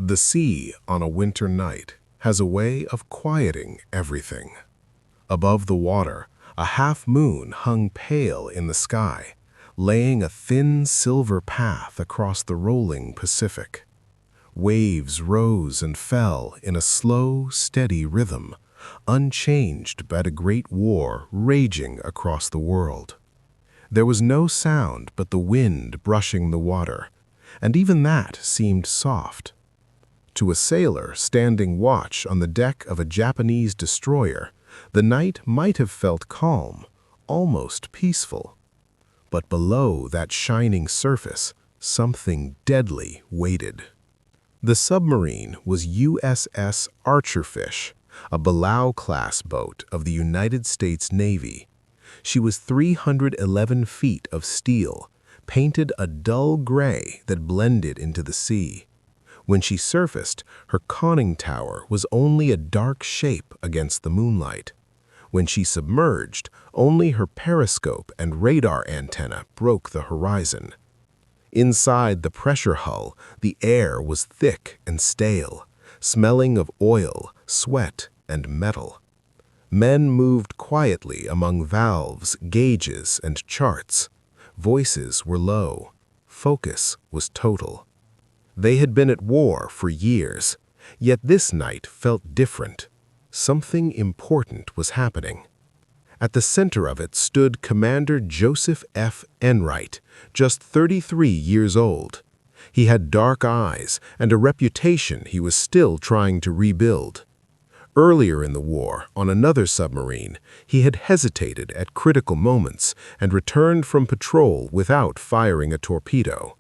The sea on a winter night has a way of quieting everything. Above the water, a half-moon hung pale in the sky, laying a thin silver path across the rolling Pacific. Waves rose and fell in a slow, steady rhythm, unchanged by the great war raging across the world. There was no sound but the wind brushing the water, and even that seemed soft. To a sailor standing watch on the deck of a Japanese destroyer, the night might have felt calm, almost peaceful. But below that shining surface, something deadly waited. The submarine was USS Archerfish, a Below-class boat of the United States Navy. She was 311 feet of steel, painted a dull gray that blended into the sea. When she surfaced, her conning tower was only a dark shape against the moonlight. When she submerged, only her periscope and radar antenna broke the horizon. Inside the pressure hull, the air was thick and stale, smelling of oil, sweat, and metal. Men moved quietly among valves, gauges, and charts. Voices were low. Focus was total. They had been at war for years, yet this night felt different. Something important was happening. At the center of it stood Commander Joseph F. Enright, just 33 years old. He had dark eyes and a reputation he was still trying to rebuild. Earlier in the war, on another submarine, he had hesitated at critical moments and returned from patrol without firing a torpedo.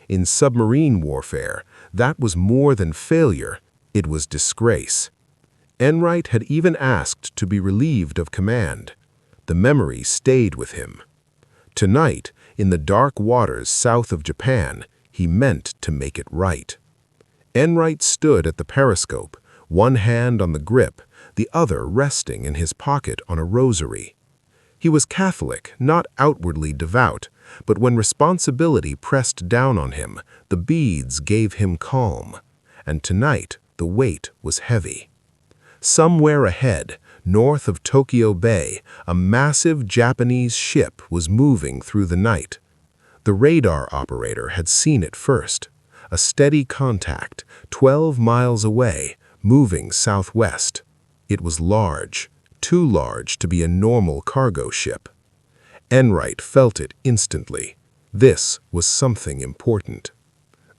In submarine warfare, that was more than failure, it was disgrace. Enright had even asked to be relieved of command. The memory stayed with him. Tonight, in the dark waters south of Japan, he meant to make it right. Enright stood at the periscope, one hand on the grip, the other resting in his pocket on a rosary. He was Catholic, not outwardly devout, but when responsibility pressed down on him, the beads gave him calm. And tonight, the weight was heavy. Somewhere ahead, north of Tokyo Bay, a massive Japanese ship was moving through the night. The radar operator had seen it first. A steady contact, 12 miles away, moving southwest. It was large, too large to be a normal cargo ship. Enright felt it instantly. This was something important.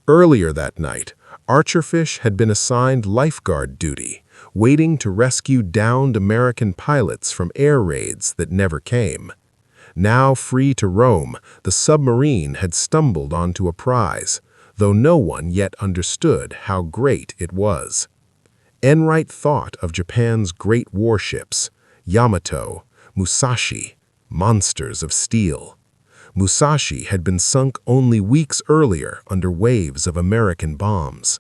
Earlier that night, Archerfish had been assigned lifeguard duty, waiting to rescue downed American pilots from air raids that never came. Now free to roam, the submarine had stumbled onto a prize, though no one yet understood how great it was. Enright thought of Japan's great warships, Yamato, Musashi, monsters of steel. Musashi had been sunk only weeks earlier under waves of American bombs.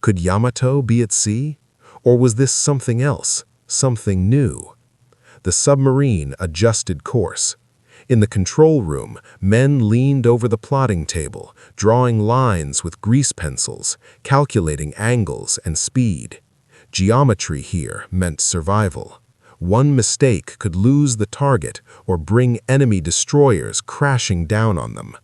Could Yamato be at sea? Or was this something else, something new? The submarine adjusted course. In the control room, men leaned over the plotting table, drawing lines with grease pencils, calculating angles and speed. Geometry here meant survival. One mistake could lose the target or bring enemy destroyers crashing down on them.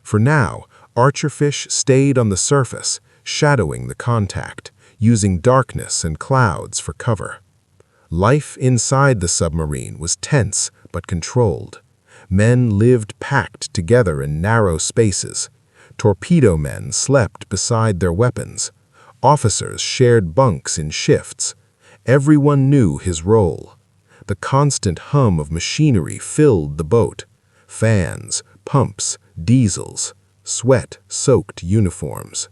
For now, Archerfish stayed on the surface, shadowing the contact, using darkness and clouds for cover. Life inside the submarine was tense but controlled. Men lived packed together in narrow spaces. Torpedo men slept beside their weapons. Officers shared bunks in shifts. Everyone knew his role. The constant hum of machinery filled the boat. Fans, pumps, diesels, sweat-soaked uniforms.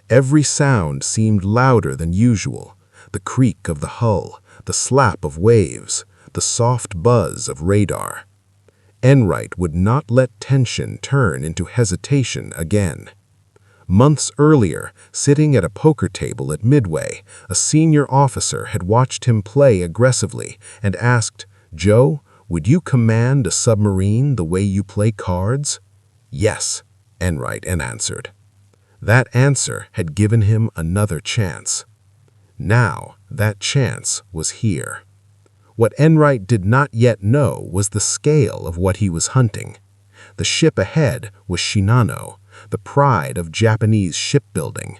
Every sound seemed louder than usual. The creak of the hull, the slap of waves, the soft buzz of radar. Enright would not let tension turn into hesitation again. Months earlier, sitting at a poker table at Midway, a senior officer had watched him play aggressively and asked, "Joe, would you command a submarine the way you play cards?" "Yes," Enright answered. That answer had given him another chance. Now, that chance was here. What Enright did not yet know was the scale of what he was hunting. The ship ahead was Shinano, the pride of Japanese shipbuilding.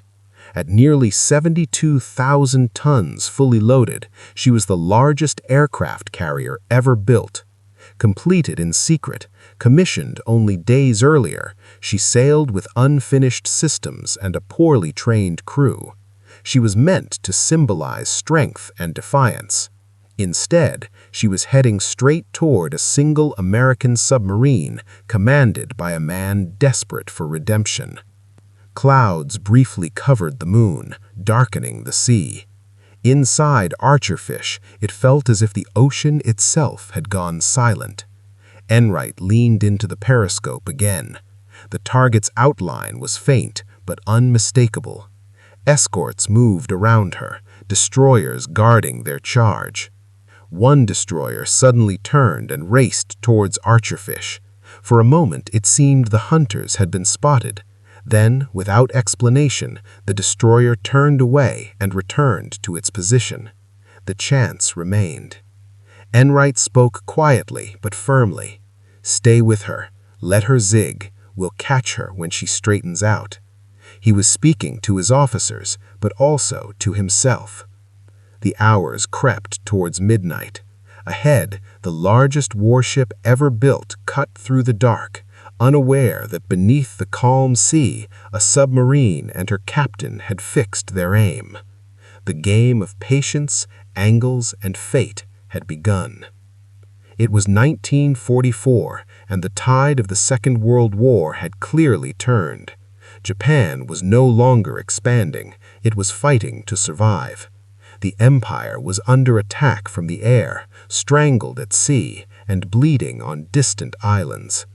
At nearly 72,000 tons fully loaded, she was the largest aircraft carrier ever built. Completed in secret, commissioned only days earlier, she sailed with unfinished systems and a poorly trained crew. She was meant to symbolize strength and defiance. Instead, she was heading straight toward a single American submarine commanded by a man desperate for redemption. Clouds briefly covered the moon, darkening the sea. Inside Archerfish, it felt as if the ocean itself had gone silent. Enright leaned into the periscope again. The target's outline was faint but unmistakable. Escorts moved around her, destroyers guarding their charge. One destroyer suddenly turned and raced towards Archerfish. For a moment, it seemed the hunters had been spotted. Then, without explanation, the destroyer turned away and returned to its position. The chance remained. Enright spoke quietly but firmly. "Stay with her. Let her zig. We'll catch her when she straightens out." He was speaking to his officers, but also to himself. The hours crept towards midnight. Ahead, the largest warship ever built cut through the dark, unaware that beneath the calm sea, a submarine and her captain had fixed their aim. The game of patience, angles, and fate had begun. It was 1944, and the tide of the Second World War had clearly turned. Japan was no longer expanding, it was fighting to survive. The empire was under attack from the air, strangled at sea, and bleeding on distant islands.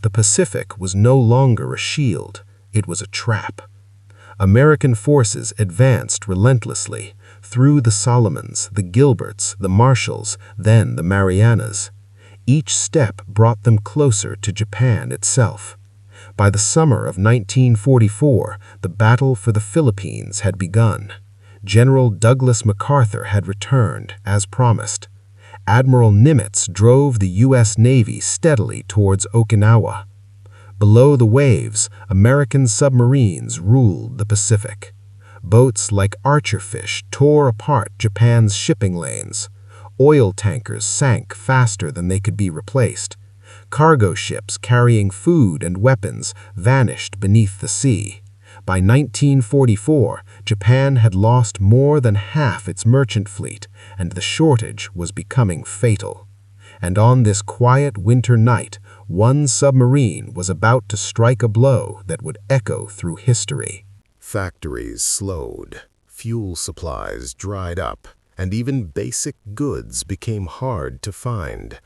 The Pacific was no longer a shield, it was a trap. American forces advanced relentlessly, through the Solomons, the Gilberts, the Marshalls, then the Marianas. Each step brought them closer to Japan itself. By the summer of 1944, the battle for the Philippines had begun. General Douglas MacArthur had returned, as promised. Admiral Nimitz drove the U.S. Navy steadily towards Okinawa. Below the waves, American submarines ruled the Pacific. Boats like Archerfish tore apart Japan's shipping lanes. Oil tankers sank faster than they could be replaced. Cargo ships carrying food and weapons vanished beneath the sea. By 1944, Japan had lost more than half its merchant fleet, and the shortage was becoming fatal. And on this quiet winter night, one submarine was about to strike a blow that would echo through history. Factories slowed, fuel supplies dried up, and even basic goods became hard to find.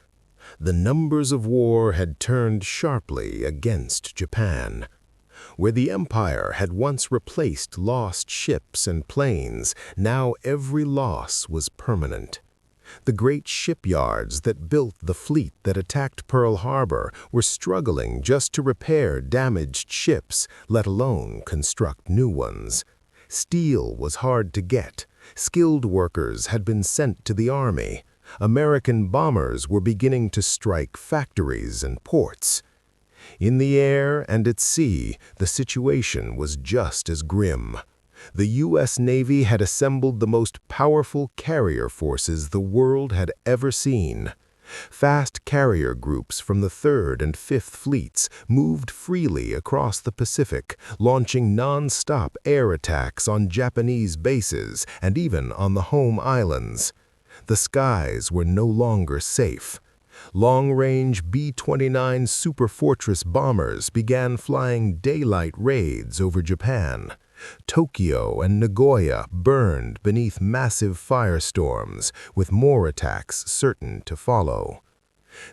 The numbers of war had turned sharply against Japan. Where the empire had once replaced lost ships and planes, now every loss was permanent. The great shipyards that built the fleet that attacked Pearl Harbor were struggling just to repair damaged ships, let alone construct new ones. Steel was hard to get. Skilled workers had been sent to the army. American bombers were beginning to strike factories and ports. In the air and at sea, the situation was just as grim. The U.S. Navy had assembled the most powerful carrier forces the world had ever seen. Fast carrier groups from the 3rd and 5th Fleets moved freely across the Pacific, launching non-stop air attacks on Japanese bases and even on the home islands. The skies were no longer safe. Long-range B-29 Superfortress bombers began flying daylight raids over Japan. Tokyo and Nagoya burned beneath massive firestorms, with more attacks certain to follow.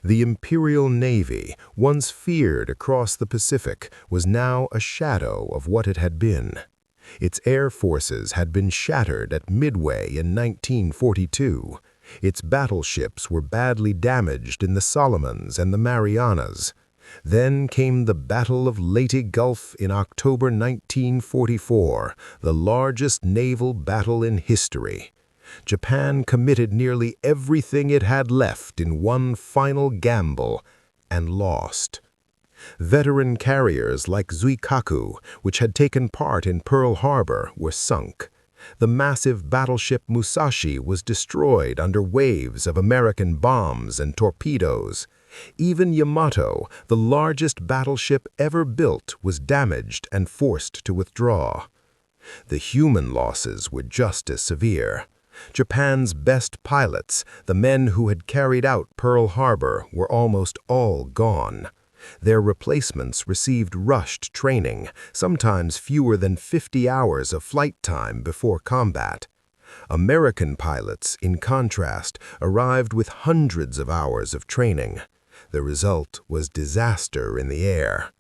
The Imperial Navy, once feared across the Pacific, was now a shadow of what it had been. Its air forces had been shattered at Midway in 1942. Its battleships were badly damaged in the Solomons and the Marianas. Then came the Battle of Leyte Gulf in October 1944, the largest naval battle in history. Japan committed nearly everything it had left in one final gamble and lost. Veteran carriers like Zuikaku, which had taken part in Pearl Harbor, were sunk. The massive battleship Musashi was destroyed under waves of American bombs and torpedoes. Even Yamato, the largest battleship ever built, was damaged and forced to withdraw. The human losses were just as severe. Japan's best pilots, the men who had carried out Pearl Harbor, were almost all gone. Their replacements received rushed training, sometimes fewer than 50 hours of flight time before combat. American pilots, in contrast, arrived with hundreds of hours of training. The result was disaster in the air.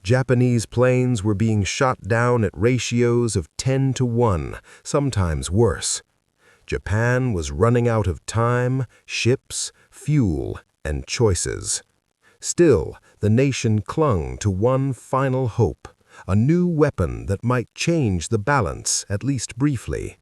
Japanese planes were being shot down at ratios of 10-1, sometimes worse. Japan was running out of time, ships, fuel, and choices. Still, the nation clung to one final hope, a new weapon that might change the balance, at least briefly.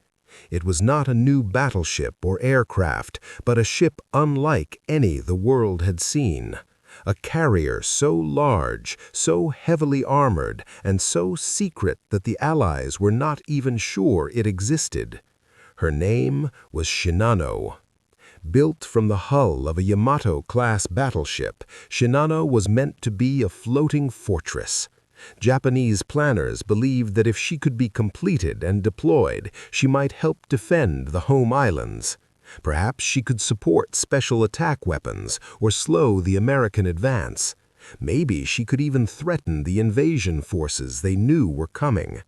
It was not a new battleship or aircraft, but a ship unlike any the world had seen. A carrier so large, so heavily armored, and so secret that the Allies were not even sure it existed. Her name was Shinano. Built from the hull of a Yamato-class battleship, Shinano was meant to be a floating fortress. Japanese planners believed that if she could be completed and deployed, she might help defend the home islands. Perhaps she could support special attack weapons or slow the American advance. Maybe she could even threaten the invasion forces they knew were coming.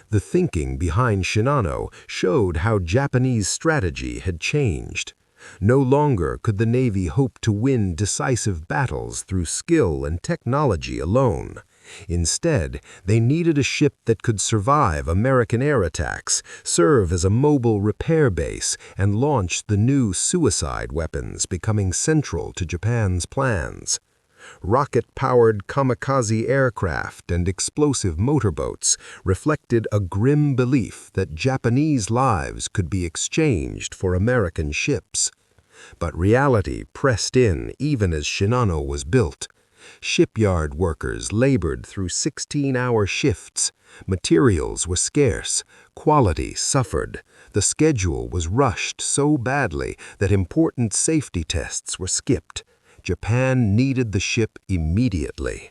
The thinking behind Shinano showed how Japanese strategy had changed. No longer could the Navy hope to win decisive battles through skill and technology alone. Instead, they needed a ship that could survive American air attacks, serve as a mobile repair base, and launch the new suicide weapons becoming central to Japan's plans. Rocket-powered kamikaze aircraft and explosive motorboats reflected a grim belief that Japanese lives could be exchanged for American ships. But reality pressed in even as Shinano was built. Shipyard workers labored through 16-hour shifts. Materials were scarce. Quality suffered. The schedule was rushed so badly that important safety tests were skipped. Japan needed the ship immediately.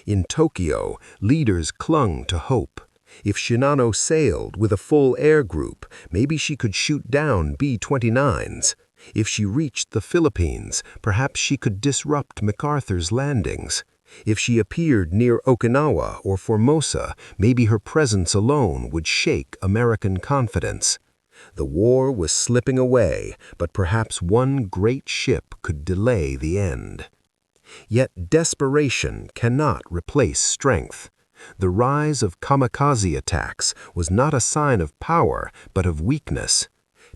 In Tokyo, leaders clung to hope. If Shinano sailed with a full air group, maybe she could shoot down B-29s. If she reached the Philippines, perhaps she could disrupt MacArthur's landings. If she appeared near Okinawa or Formosa, maybe her presence alone would shake American confidence. The war was slipping away, but perhaps one great ship could delay the end. Yet desperation cannot replace strength. The rise of kamikaze attacks was not a sign of power, but of weakness.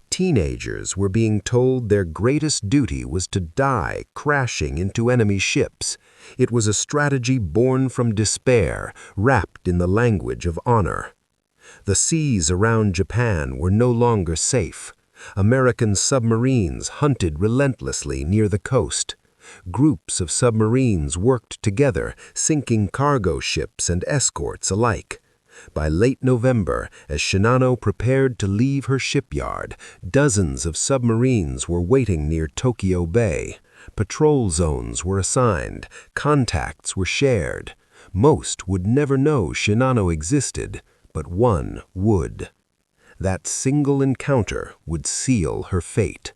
Teenagers were being told their greatest duty was to die crashing into enemy ships. It was a strategy born from despair, wrapped in the language of honor. The seas around Japan were no longer safe. American submarines hunted relentlessly near the coast. Groups of submarines worked together, sinking cargo ships and escorts alike. By late November, as Shinano prepared to leave her shipyard, dozens of submarines were waiting near Tokyo Bay. Patrol zones were assigned, contacts were shared. Most would never know Shinano existed, but one would. That single encounter would seal her fate.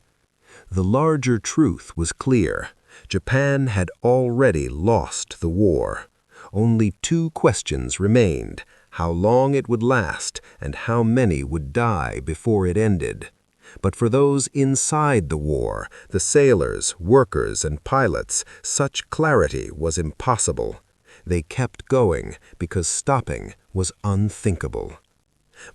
The larger truth was clear. Japan had already lost the war. Only two questions remained: how long it would last, and how many would die before it ended. But for those inside the war, the sailors, workers, and pilots, such clarity was impossible. They kept going because stopping was unthinkable.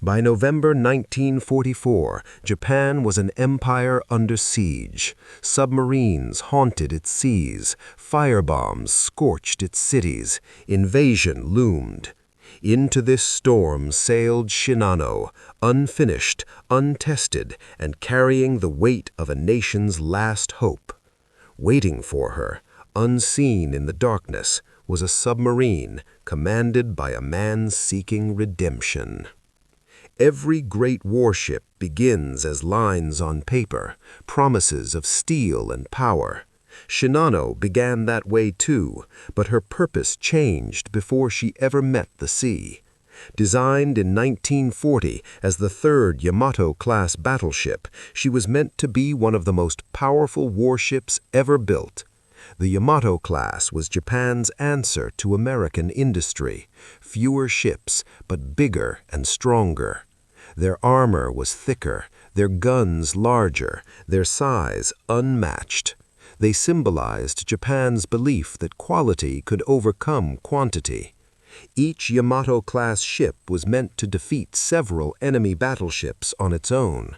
By November 1944, Japan was an empire under siege. Submarines haunted its seas, firebombs scorched its cities, invasion loomed. Into this storm sailed Shinano, unfinished, untested, and carrying the weight of a nation's last hope. Waiting for her, unseen in the darkness, was a submarine commanded by a man seeking redemption. Every great warship begins as lines on paper, promises of steel and power. Shinano began that way too, but her purpose changed before she ever met the sea. Designed in 1940 as the third Yamato-class battleship, she was meant to be one of the most powerful warships ever built. The Yamato class was Japan's answer to American industry. Fewer ships, but bigger and stronger. Their armor was thicker, their guns larger, their size unmatched. They symbolized Japan's belief that quality could overcome quantity. Each Yamato-class ship was meant to defeat several enemy battleships on its own.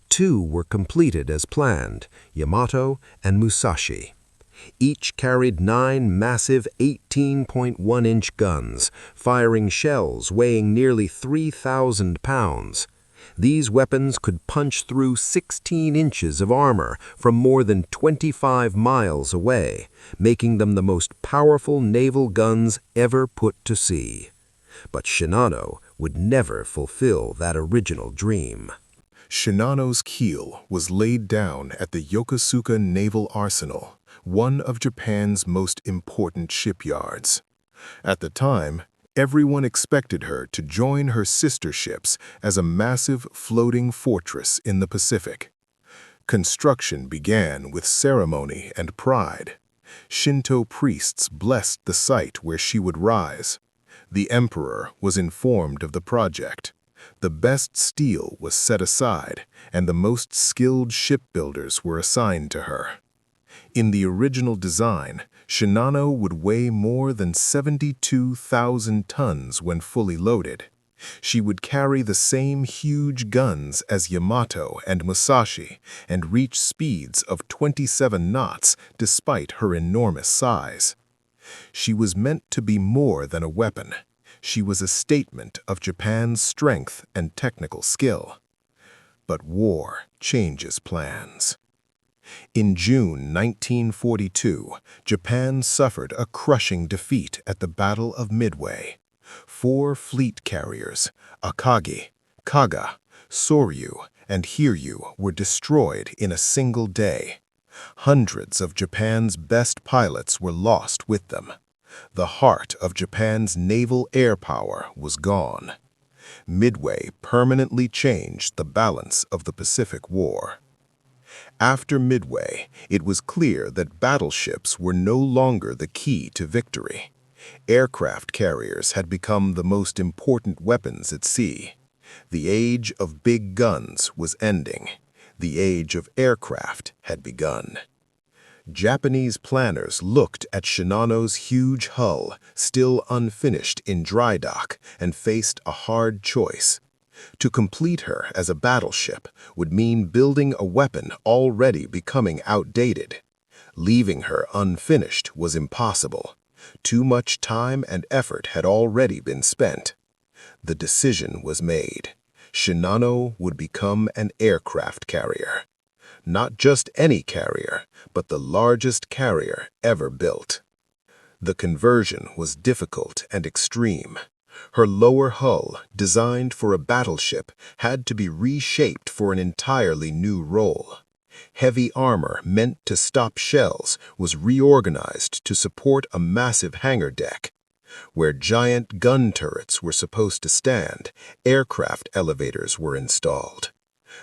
2 were completed as planned, Yamato and Musashi. Each carried 9 massive 18.1-inch guns, firing shells weighing nearly 3,000 pounds. These weapons could punch through 16 inches of armor from more than 25 miles away, making them the most powerful naval guns ever put to sea. But Shinano would never fulfill that original dream. Shinano's keel was laid down at the Yokosuka Naval Arsenal, one of Japan's most important shipyards. At the time, everyone expected her to join her sister ships as a massive floating fortress in the Pacific. Construction began with ceremony and pride. Shinto priests blessed the site where she would rise. The emperor was informed of the project. The best steel was set aside, and the most skilled shipbuilders were assigned to her. In the original design, Shinano would weigh more than 72,000 tons when fully loaded. She would carry the same huge guns as Yamato and Musashi and reach speeds of 27 knots despite her enormous size. She was meant to be more than a weapon. She was a statement of Japan's strength and technical skill. But war changes plans. In June 1942, Japan suffered a crushing defeat at the Battle of Midway. 4 fleet carriers, Akagi, Kaga, Soryu, and Hiryu, were destroyed in a single day. Hundreds of Japan's best pilots were lost with them. The heart of Japan's naval air power was gone. Midway permanently changed the balance of the Pacific War. After Midway, it was clear that battleships were no longer the key to victory. Aircraft carriers had become the most important weapons at sea. The age of big guns was ending. The age of aircraft had begun. Japanese planners looked at Shinano's huge hull, still unfinished in dry dock, and faced a hard choice. To complete her as a battleship would mean building a weapon already becoming outdated. Leaving her unfinished was impossible. Too much time and effort had already been spent. The decision was made. Shinano would become an aircraft carrier. Not just any carrier, but the largest carrier ever built. The conversion was difficult and extreme. Her lower hull, designed for a battleship, had to be reshaped for an entirely new role. Heavy armor meant to stop shells was reorganized to support a massive hangar deck. Where giant gun turrets were supposed to stand, aircraft elevators were installed.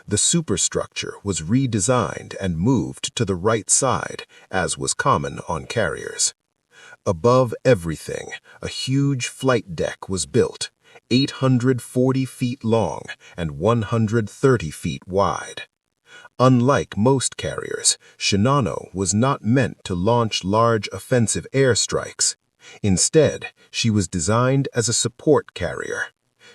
The superstructure was redesigned and moved to the right side, as was common on carriers. Above everything, a huge flight deck was built, 840 feet long and 130 feet wide. Unlike most carriers, Shinano was not meant to launch large offensive airstrikes. Instead, she was designed as a support carrier.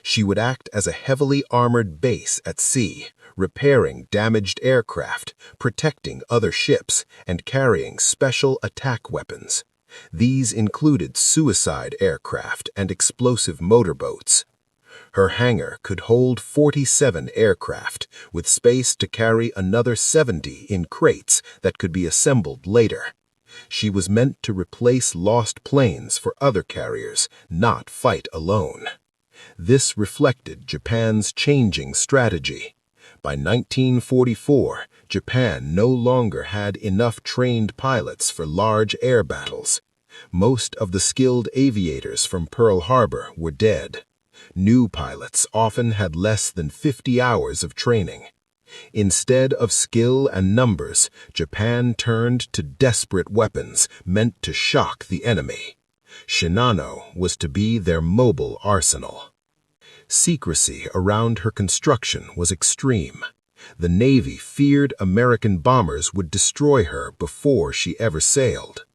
She would act as a heavily armored base at sea, repairing damaged aircraft, protecting other ships, and carrying special attack weapons. These included suicide aircraft and explosive motorboats. Her hangar could hold 47 aircraft, with space to carry another 70 in crates that could be assembled later. She was meant to replace lost planes for other carriers, not fight alone. This reflected Japan's changing strategy. By 1944, Japan no longer had enough trained pilots for large air battles. Most of the skilled aviators from Pearl Harbor were dead. New pilots often had less than 50 hours of training. Instead of skill and numbers, Japan turned to desperate weapons meant to shock the enemy. Shinano was to be their mobile arsenal. Secrecy around her construction was extreme. The Navy feared American bombers would destroy her before she ever sailed.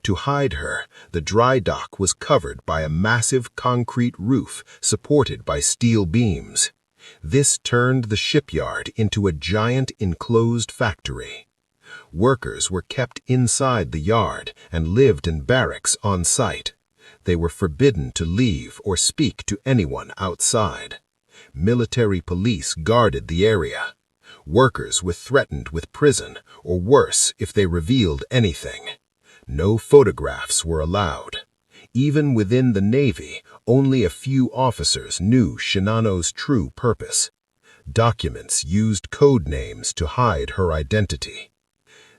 To hide her, the dry dock was covered by a massive concrete roof supported by steel beams. This turned the shipyard into a giant enclosed factory. Workers were kept inside the yard and lived in barracks on site. They were forbidden to leave or speak to anyone outside. Military police guarded the area. Workers were threatened with prison, or worse if they revealed anything. No photographs were allowed. Even within the Navy, only a few officers knew Shinano's true purpose. Documents used code names to hide her identity.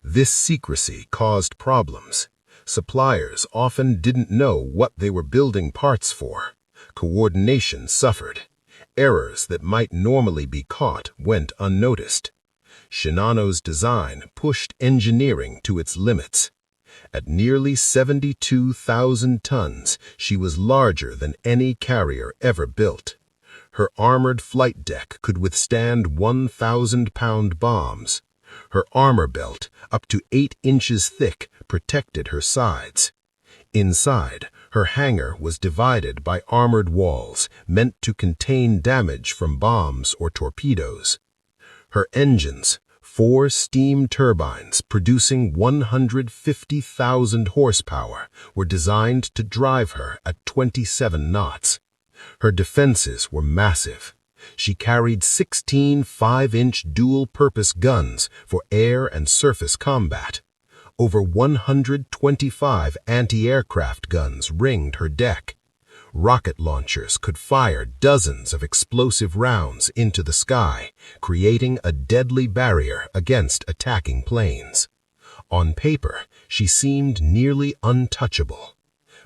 This secrecy caused problems. Suppliers often didn't know what they were building parts for. Coordination suffered. Errors that might normally be caught went unnoticed. Shinano's design pushed engineering to its limits. At nearly 72,000 tons, she was larger than any carrier ever built. Her armored flight deck could withstand 1,000-pound bombs. Her armor belt, up to 8 inches thick, protected her sides. Inside, her hangar was divided by armored walls meant to contain damage from bombs or torpedoes. Her engines, 4 steam turbines producing 150,000 horsepower, were designed to drive her at 27 knots. Her defenses were massive. She carried 16 5-inch dual-purpose guns for air and surface combat. Over 125 anti-aircraft guns ringed her deck. Rocket launchers could fire dozens of explosive rounds into the sky, creating a deadly barrier against attacking planes. On paper, she seemed nearly untouchable.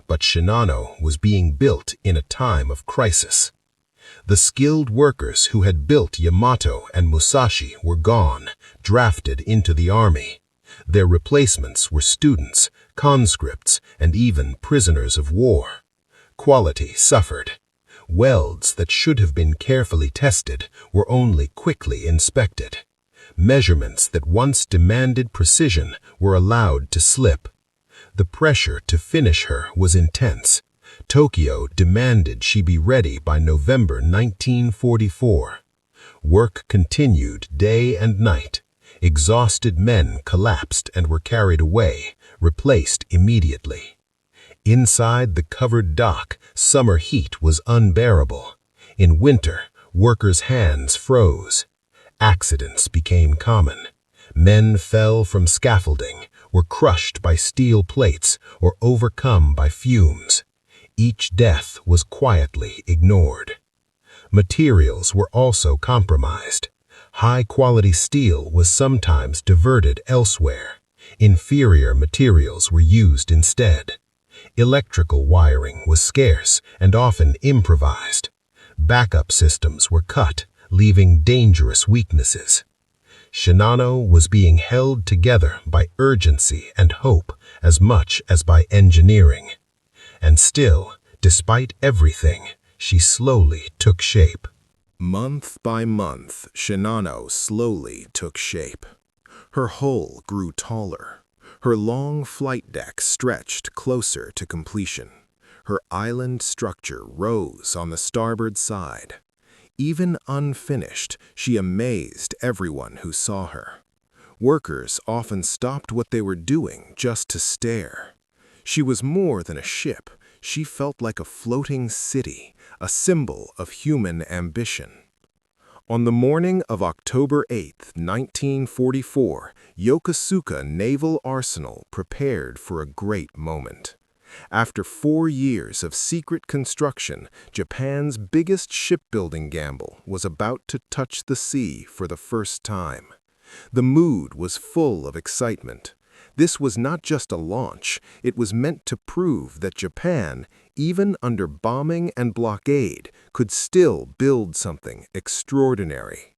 But Shinano was being built in a time of crisis. The skilled workers who had built Yamato and Musashi were gone, drafted into the army. Their replacements were students, conscripts, and even prisoners of war. Quality suffered. Welds that should have been carefully tested were only quickly inspected. Measurements that once demanded precision were allowed to slip. The pressure to finish her was intense. Tokyo demanded she be ready by November 1944. Work continued day and night. Exhausted men collapsed and were carried away, replaced immediately. Inside the covered dock, summer heat was unbearable. In winter, workers' hands froze. Accidents became common. Men fell from scaffolding, were crushed by steel plates, or overcome by fumes. Each death was quietly ignored. Materials were also compromised. High-quality steel was sometimes diverted elsewhere. Inferior materials were used instead. Electrical wiring was scarce and often improvised. Backup systems were cut, leaving dangerous weaknesses. Shinano was being held together by urgency and hope as much as by engineering. And still, despite everything, she slowly took shape. Month by month, Shinano slowly took shape. Her hull grew taller. Her long flight deck stretched closer to completion. Her island structure rose on the starboard side. Even unfinished, she amazed everyone who saw her. Workers often stopped what they were doing just to stare. She was more than a ship. She felt like a floating city, a symbol of human ambition. On the morning of October 8, 1944, Yokosuka Naval Arsenal prepared for a great moment. After 4 years of secret construction, Japan's biggest shipbuilding gamble was about to touch the sea for the first time. The mood was full of excitement. This was not just a launch, it was meant to prove that Japan, even under bombing and blockade, could still build something extraordinary.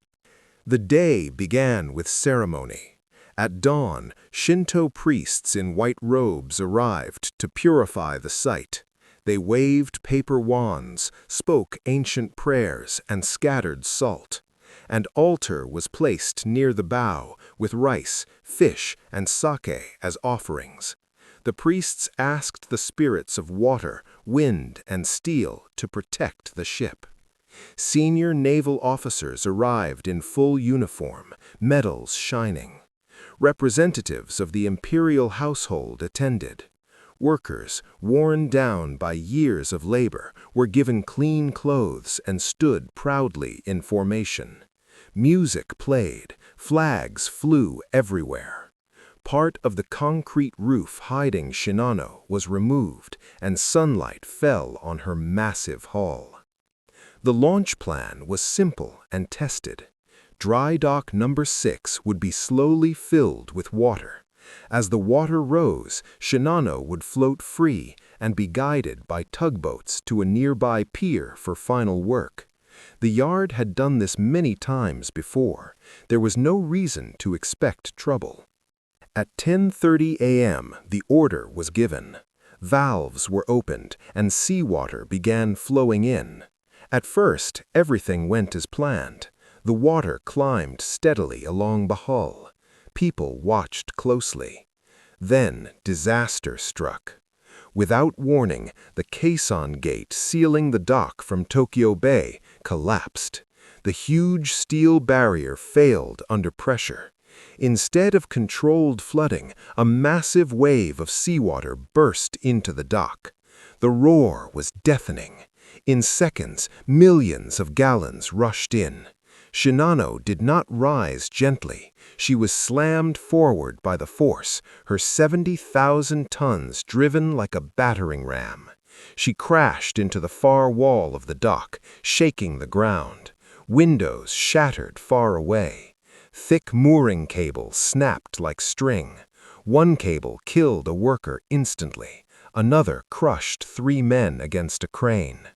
The day began with ceremony. At dawn, Shinto priests in white robes arrived to purify the site. They waved paper wands, spoke ancient prayers, and scattered salt. An altar was placed near the bow with rice, fish, and sake as offerings. The priests asked the spirits of water, wind, and steel to protect the ship. Senior naval officers arrived in full uniform, medals shining. Representatives of the imperial household attended. Workers, worn down by years of labor, were given clean clothes and stood proudly in formation. Music played, flags flew everywhere. Part of the concrete roof hiding Shinano was removed, and sunlight fell on her massive hull. The launch plan was simple and tested. Dry dock number 6 would be slowly filled with water. As the water rose, Shinano would float free and be guided by tugboats to a nearby pier for final work. The yard had done this many times before. There was no reason to expect trouble. At 10:30 a.m., the order was given. Valves were opened and seawater began flowing in. At first, everything went as planned. The water climbed steadily along the hull. People watched closely. Then disaster struck. Without warning, the caisson gate sealing the dock from Tokyo Bay collapsed. The huge steel barrier failed under pressure. Instead of controlled flooding, a massive wave of seawater burst into the dock. The roar was deafening. In seconds, millions of gallons rushed in. Shinano did not rise gently. She was slammed forward by the force, her 70,000 tons driven like a battering ram. She crashed into the far wall of the dock, shaking the ground. Windows shattered far away. Thick mooring cables snapped like string. One cable killed a worker instantly. Another crushed 3 men against a crane.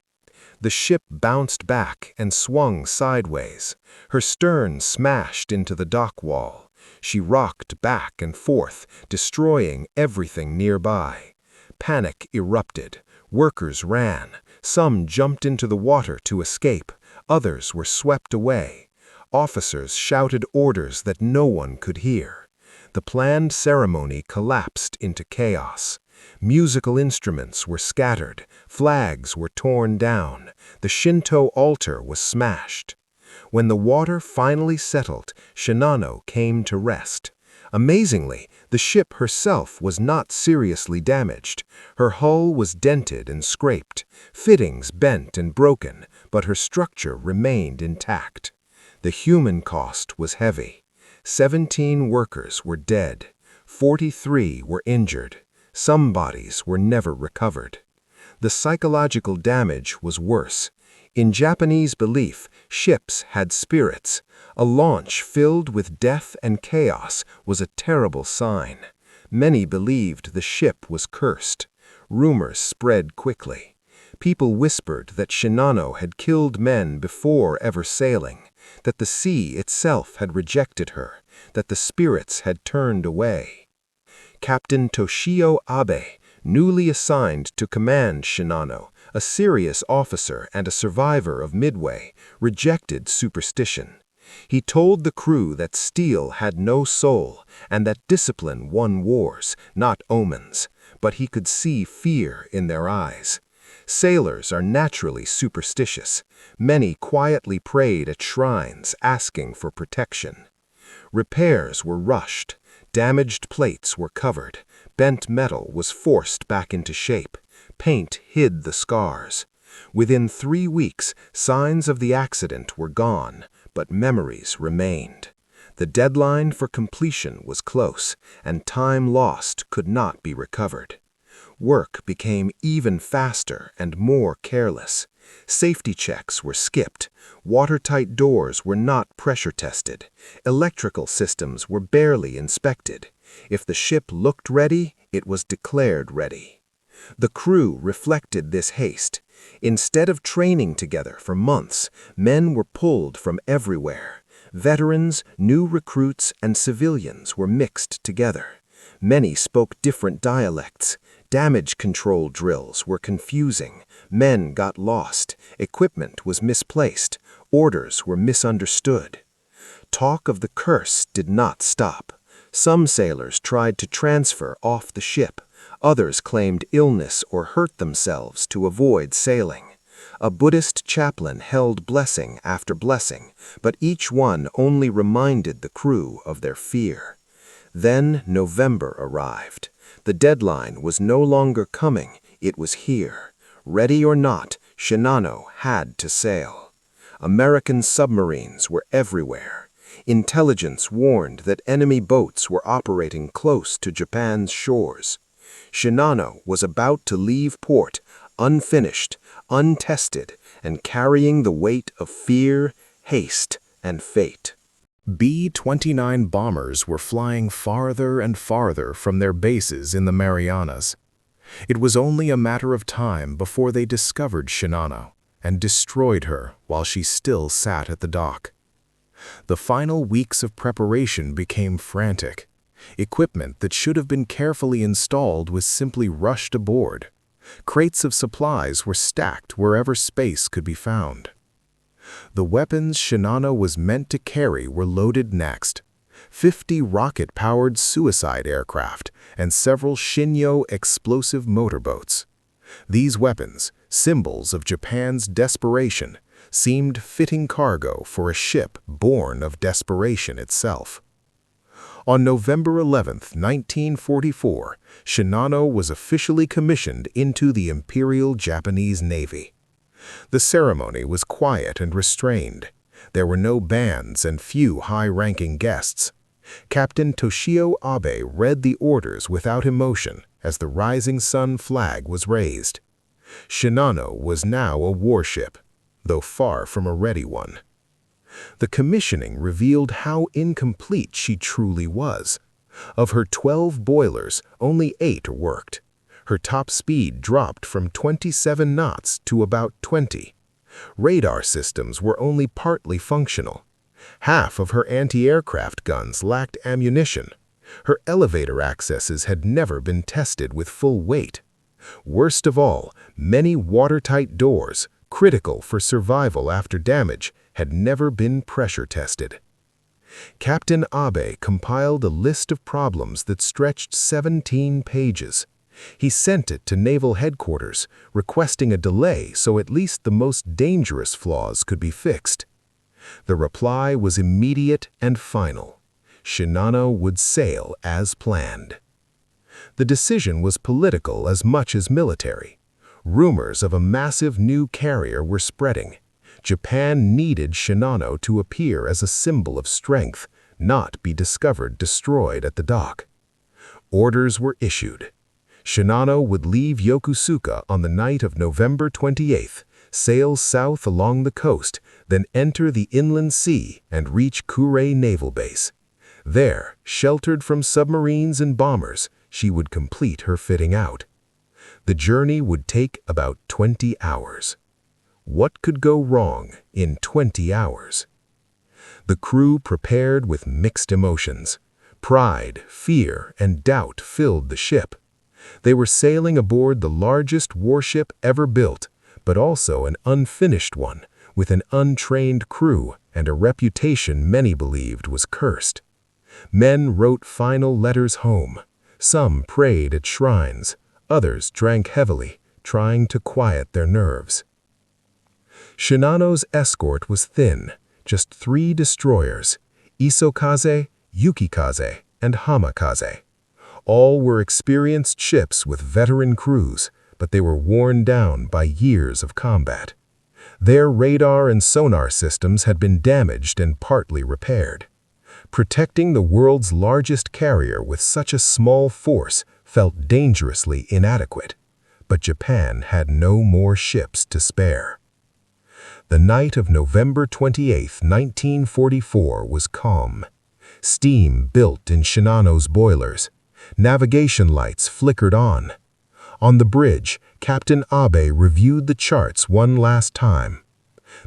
The ship bounced back and swung sideways. Her stern smashed into the dock wall. She rocked back and forth, destroying everything nearby. Panic erupted. Workers ran. Some jumped into the water to escape. Others were swept away. Officers shouted orders that no one could hear. The planned ceremony collapsed into chaos. Musical instruments were scattered, flags were torn down, the Shinto altar was smashed. When the water finally settled, Shinano came to rest. Amazingly, the ship herself was not seriously damaged. Her hull was dented and scraped, fittings bent and broken, but her structure remained intact. The human cost was heavy. 17 workers were dead, 43 were injured. Some bodies were never recovered. The psychological damage was worse. In Japanese belief, ships had spirits. A launch filled with death and chaos was a terrible sign. Many believed the ship was cursed. Rumors spread quickly. People whispered that Shinano had killed men before ever sailing, that the sea itself had rejected her, that the spirits had turned away. Captain Toshio Abe, newly assigned to command Shinano, a serious officer and a survivor of Midway, rejected superstition. He told the crew that steel had no soul and that discipline won wars, not omens, but he could see fear in their eyes. Sailors are naturally superstitious. Many quietly prayed at shrines, asking for protection. Repairs were rushed. Damaged plates were covered. Bent metal was forced back into shape. Paint hid the scars. Within 3 weeks, signs of the accident were gone, but memories remained. The deadline for completion was close, and time lost could not be recovered. Work became even faster and more careless. Safety checks were skipped. Watertight doors were not pressure tested. Electrical systems were barely inspected. If the ship looked ready, it was declared ready. The crew reflected this haste. Instead of training together for months, men were pulled from everywhere. Veterans, new recruits, and civilians were mixed together. Many spoke different dialects. Damage control drills were confusing. Men got lost. Equipment was misplaced. Orders were misunderstood. Talk of the curse did not stop. Some sailors tried to transfer off the ship. Others claimed illness or hurt themselves to avoid sailing. A Buddhist chaplain held blessing after blessing, but each one only reminded the crew of their fear. Then November arrived. The deadline was no longer coming, it was here. Ready or not, Shinano had to sail. American submarines were everywhere. Intelligence warned that enemy boats were operating close to Japan's shores. Shinano was about to leave port, unfinished, untested, and carrying the weight of fear, haste, and fate. B-29 bombers were flying farther and farther from their bases in the Marianas. It was only a matter of time before they discovered Shinano and destroyed her while she still sat at the dock. The final weeks of preparation became frantic. Equipment that should have been carefully installed was simply rushed aboard. Crates of supplies were stacked wherever space could be found. The weapons Shinano was meant to carry were loaded next. 50 rocket-powered suicide aircraft and several Shinyo explosive motorboats. These weapons, symbols of Japan's desperation, seemed fitting cargo for a ship born of desperation itself. On November 11, 1944, Shinano was officially commissioned into the Imperial Japanese Navy. The ceremony was quiet and restrained. There were no bands and few high-ranking guests. Captain Toshio Abe read the orders without emotion as the rising sun flag was raised. Shinano was now a warship, though far from a ready one. The commissioning revealed how incomplete she truly was. Of her 12 boilers, only 8 worked. Her top speed dropped from 27 knots to about 20. Radar systems were only partly functional. Half of her anti-aircraft guns lacked ammunition. Her elevator accesses had never been tested with full weight. Worst of all, many watertight doors, critical for survival after damage, had never been pressure tested. Captain Abe compiled a list of problems that stretched 17 pages. He sent it to Naval Headquarters, requesting a delay so at least the most dangerous flaws could be fixed. The reply was immediate and final. Shinano would sail as planned. The decision was political as much as military. Rumors of a massive new carrier were spreading. Japan needed Shinano to appear as a symbol of strength, not be discovered destroyed at the dock. Orders were issued. Shinano would leave Yokosuka on the night of November 28th, sail south along the coast, then enter the inland sea and reach Kure Naval Base. There, sheltered from submarines and bombers, she would complete her fitting out. The journey would take about 20 hours. What could go wrong in 20 hours? The crew prepared with mixed emotions. Pride, fear, and doubt filled the ship. They were sailing aboard the largest warship ever built, but also an unfinished one, with an untrained crew and a reputation many believed was cursed. Men wrote final letters home. Some prayed at shrines. Others drank heavily, trying to quiet their nerves. Shinano's escort was thin, just 3 destroyers, Isokaze, Yukikaze, and Hamakaze. All were experienced ships with veteran crews, but they were worn down by years of combat. Their radar and sonar systems had been damaged and partly repaired. Protecting the world's largest carrier with such a small force felt dangerously inadequate, but Japan had no more ships to spare. The night of November 28, 1944 was calm. Steam built in Shinano's boilers. Navigation lights flickered on. On the bridge, Captain Abe reviewed the charts one last time.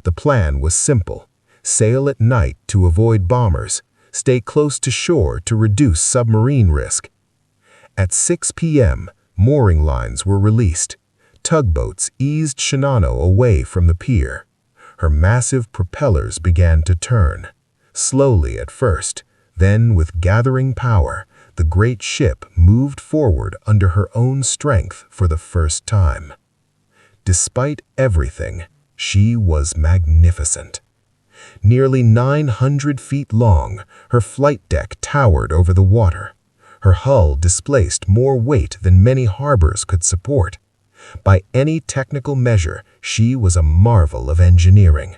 The plan was simple: sail at night to avoid bombers, stay close to shore to reduce submarine risk. At 6 p.m., mooring lines were released. Tugboats eased Shinano away from the pier. Her massive propellers began to turn, slowly at first, then with gathering power, the great ship moved forward under her own strength for the first time. Despite everything, she was magnificent. Nearly 900 feet long, her flight deck towered over the water. Her hull displaced more weight than many harbors could support. By any technical measure, she was a marvel of engineering.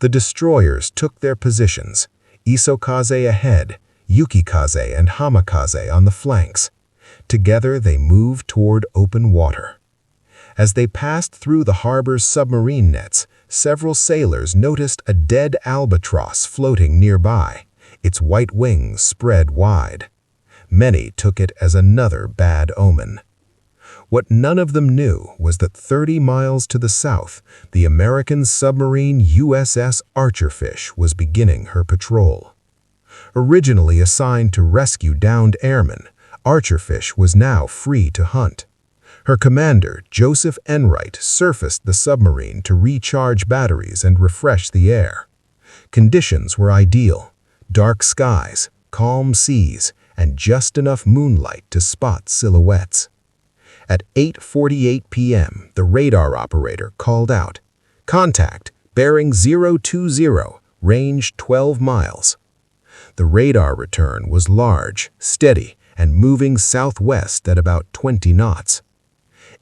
The destroyers took their positions, Isokaze ahead, Yukikaze and Hamakaze on the flanks. Together they moved toward open water. As they passed through the harbor's submarine nets, several sailors noticed a dead albatross floating nearby, its white wings spread wide. Many took it as another bad omen. What none of them knew was that 30 miles to the south, the American submarine USS Archerfish was beginning her patrol. Originally assigned to rescue downed airmen, Archerfish was now free to hunt. Her commander, Joseph Enright, surfaced the submarine to recharge batteries and refresh the air. Conditions were ideal: dark skies, calm seas, and just enough moonlight to spot silhouettes. At 8:48 p.m., the radar operator called out, "Contact, bearing 020, range 12 miles. The radar return was large, steady, and moving southwest at about 20 knots.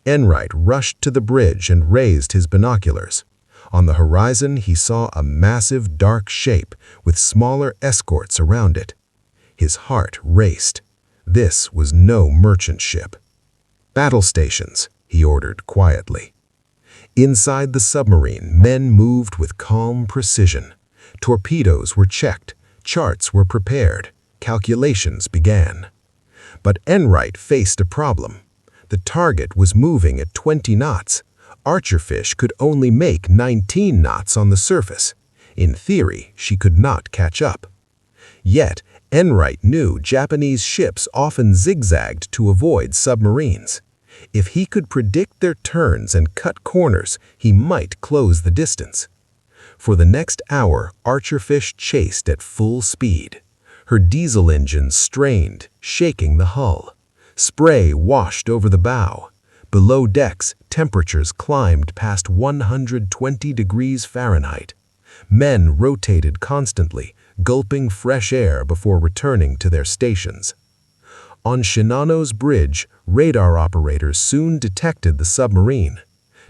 Enright rushed to the bridge and raised his binoculars. On the horizon, he saw a massive dark shape with smaller escorts around it. His heart raced. This was no merchant ship. "Battle stations," he ordered quietly. Inside the submarine, men moved with calm precision. Torpedoes were checked, charts were prepared, calculations began. But Enright faced a problem. The target was moving at 20 knots. Archerfish could only make 19 knots on the surface. In theory, she could not catch up. Yet, Enright knew Japanese ships often zigzagged to avoid submarines. If he could predict their turns and cut corners, he might close the distance. For the next hour, Archerfish chased at full speed. Her diesel engines strained, shaking the hull. Spray washed over the bow. Below decks, temperatures climbed past 120 degrees Fahrenheit. Men rotated constantly, gulping fresh air before returning to their stations. On Shinano's bridge, radar operators soon detected the submarine.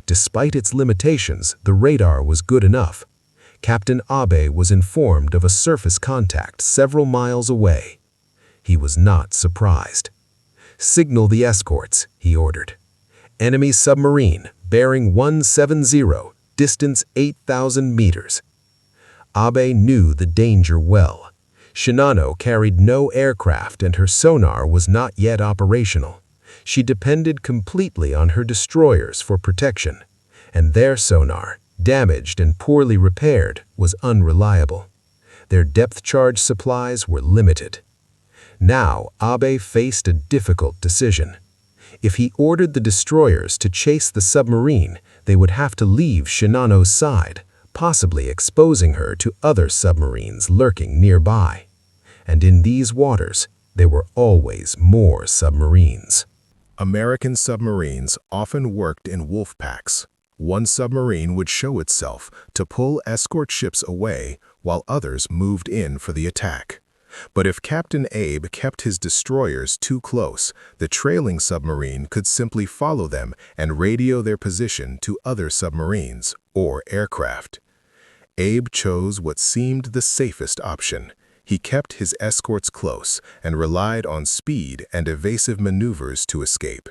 Despite its limitations, the radar was good enough. Captain Abe was informed of a surface contact several miles away. He was not surprised. "Signal the escorts," he ordered. "Enemy submarine, bearing 170, distance 8,000 meters." Abe knew the danger well. Shinano carried no aircraft and her sonar was not yet operational. She depended completely on her destroyers for protection, and their sonar, damaged and poorly repaired, was unreliable. Their depth charge supplies were limited. Now, Abe faced a difficult decision. If he ordered the destroyers to chase the submarine, they would have to leave Shinano's side, possibly exposing her to other submarines lurking nearby. And in these waters, there were always more submarines. American submarines often worked in wolf packs. One submarine would show itself to pull escort ships away while others moved in for the attack. But if Captain Abe kept his destroyers too close, the trailing submarine could simply follow them and radio their position to other submarines or aircraft. Abe chose what seemed the safest option. He kept his escorts close and relied on speed and evasive maneuvers to escape.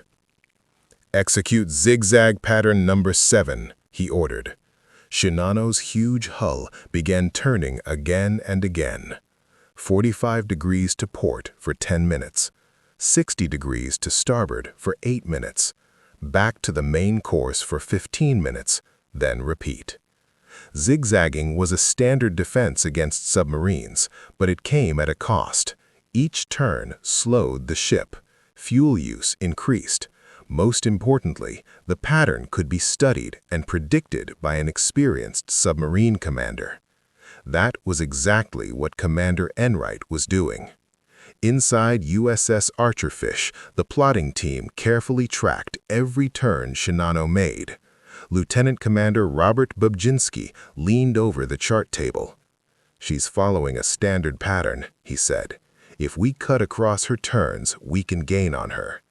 "Execute zigzag pattern number 7, he ordered. Shinano's huge hull began turning again and again. 45 degrees to port for 10 minutes, 60 degrees to starboard for 8 minutes, back to the main course for 15 minutes, then repeat. Zigzagging was a standard defense against submarines, but it came at a cost. Each turn slowed the ship. Fuel use increased. Most importantly, the pattern could be studied and predicted by an experienced submarine commander. That was exactly what Commander Enright was doing. Inside USS Archerfish, the plotting team carefully tracked every turn Shinano made. Lieutenant Commander Robert Bubjinski leaned over the chart table. "She's following a standard pattern," he said. "If we cut across her turns, we can gain on her."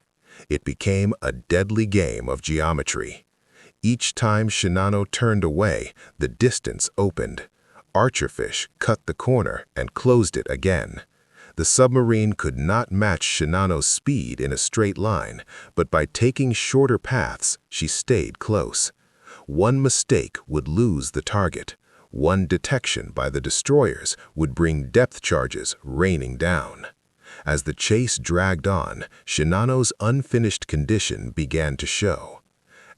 It became a deadly game of geometry. Each time Shinano turned away, the distance opened. Archerfish cut the corner and closed it again. The submarine could not match Shinano's speed in a straight line, but by taking shorter paths, she stayed close. One mistake would lose the target. One detection by the destroyers would bring depth charges raining down. As the chase dragged on, Shinano's unfinished condition began to show.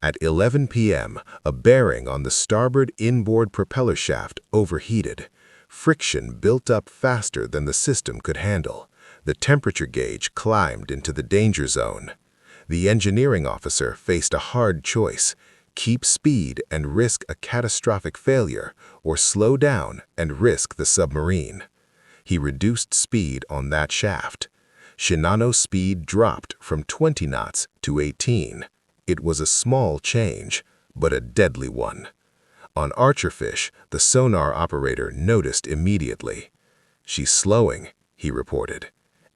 At 11 p.m., a bearing on the starboard inboard propeller shaft overheated. Friction built up faster than the system could handle. The temperature gauge climbed into the danger zone. The engineering officer faced a hard choice: keep speed and risk a catastrophic failure, or slow down and risk the submarine. He reduced speed on that shaft. Shinano's speed dropped from 20 knots to 18. It was a small change, but a deadly one. On Archerfish, the sonar operator noticed immediately. "She's slowing," he reported.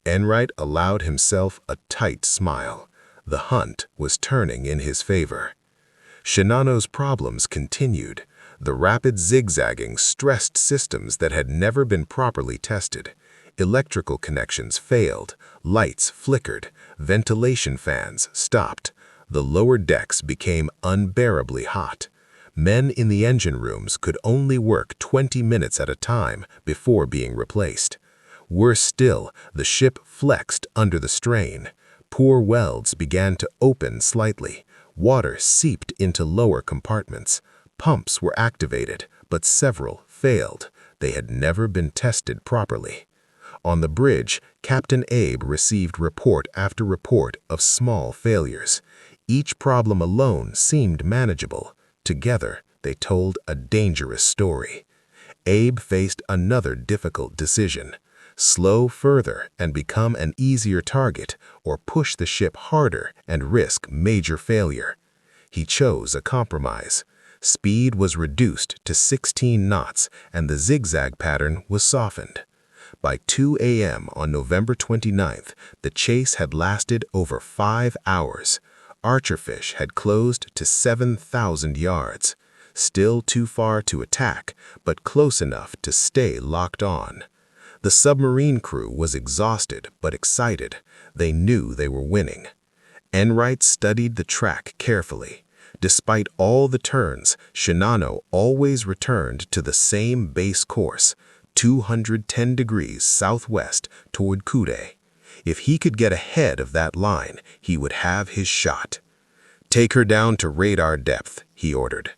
Enright allowed himself a tight smile. The hunt was turning in his favor. Shinano's problems continued. The rapid zigzagging stressed systems that had never been properly tested. Electrical connections failed, lights flickered, ventilation fans stopped. The lower decks became unbearably hot. Men in the engine rooms could only work 20 minutes at a time before being replaced. Worse still, the ship flexed under the strain. Poor welds began to open slightly. Water seeped into lower compartments. Pumps were activated, but several failed. They had never been tested properly. On the bridge, Captain Abe received report after report of small failures. Each problem alone seemed manageable. Together, they told a dangerous story. Abe faced another difficult decision: slow further and become an easier target, or push the ship harder and risk major failure. He chose a compromise. Speed was reduced to 16 knots and the zigzag pattern was softened. By 2 a.m. on November 29th, the chase had lasted over 5 hours. Archerfish had closed to 7,000 yards. Still too far to attack, but close enough to stay locked on. The submarine crew was exhausted but excited. They knew they were winning. Enright studied the track carefully. Despite all the turns, Shinano always returned to the same base course, 210 degrees southwest toward Kude. If he could get ahead of that line, he would have his shot. "Take her down to radar depth," he ordered.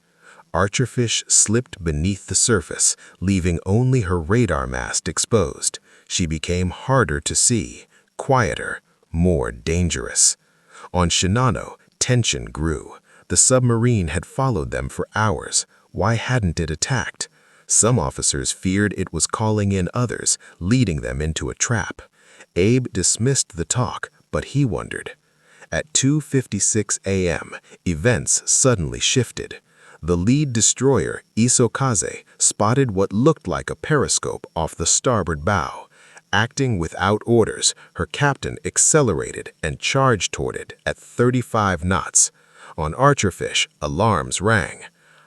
Archerfish slipped beneath the surface, leaving only her radar mast exposed. She became harder to see, quieter, more dangerous. On Shinano, tension grew. The submarine had followed them for hours. Why hadn't it attacked? Some officers feared it was calling in others, leading them into a trap. Abe dismissed the talk, but he wondered. At 2:56 a.m., events suddenly shifted. The lead destroyer, Isokaze, spotted what looked like a periscope off the starboard bow. Acting without orders, her captain accelerated and charged toward it at 35 knots. On Archerfish, alarms rang.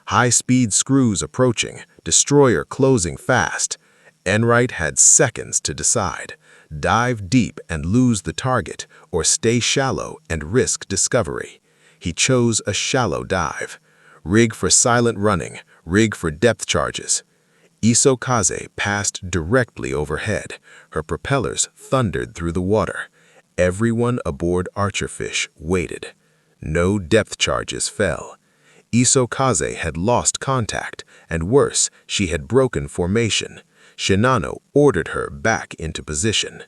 High-speed screws approaching, destroyer closing fast. Enright had seconds to decide. Dive deep and lose the target, or stay shallow and risk discovery. He chose a shallow dive. Rig for silent running, rig for depth charges. Isokaze passed directly overhead. Her propellers thundered through the water. Everyone aboard Archerfish waited. No depth charges fell. Isokaze had lost contact, and worse, she had broken formation. Shinano ordered her back into position.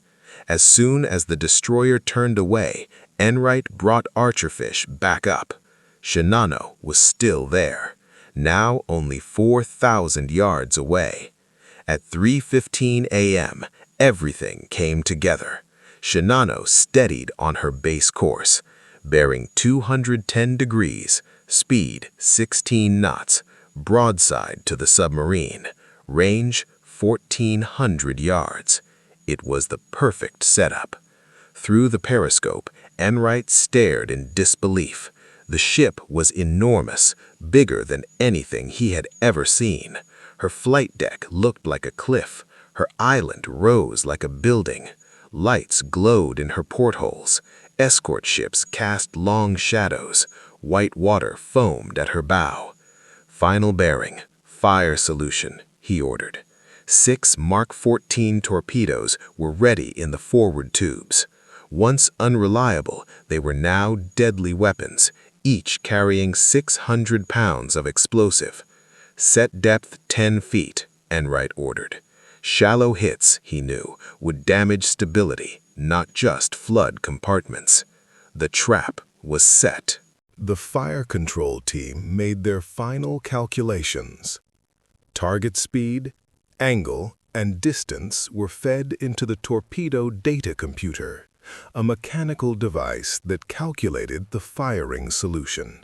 As soon as the destroyer turned away, Enright brought Archerfish back up. Shinano was still there, now only 4,000 yards away. At 3:15 a.m., everything came together. Shinano steadied on her base course, bearing 210 degrees, speed 16 knots, broadside to the submarine, range 1,400 yards. It was the perfect setup. Through the periscope, Enright stared in disbelief. The ship was enormous, bigger than anything he had ever seen. Her flight deck looked like a cliff. Her island rose like a building. Lights glowed in her portholes. Escort ships cast long shadows. White water foamed at her bow. Final bearing, fire solution, he ordered. 6 Mark 14 torpedoes were ready in the forward tubes. Once unreliable, they were now deadly weapons, each carrying 600 pounds of explosive. Set depth 10 feet, Enright ordered. Shallow hits, he knew, would damage stability, not just flood compartments. The trap was set. The fire control team made their final calculations. Target speed, angle, and distance were fed into the torpedo data computer, a mechanical device that calculated the firing solution.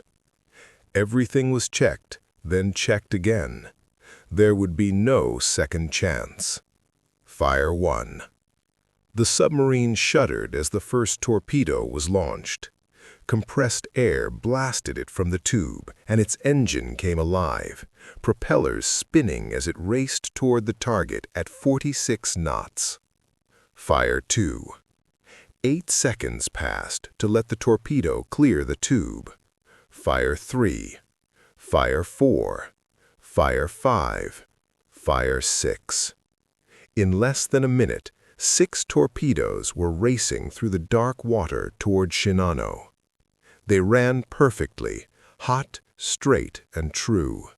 Everything was checked, then checked again. There would be no second chance. Fire 1. The submarine shuddered as the first torpedo was launched. Compressed air blasted it from the tube, and its engine came alive, propellers spinning as it raced toward the target at 46 knots. Fire 2. 8 seconds passed to let the torpedo clear the tube. Fire 3. Fire 4. Fire 5. Fire 6. In less than a minute, 6 torpedoes were racing through the dark water toward Shinano. They ran perfectly, hot, straight, and true.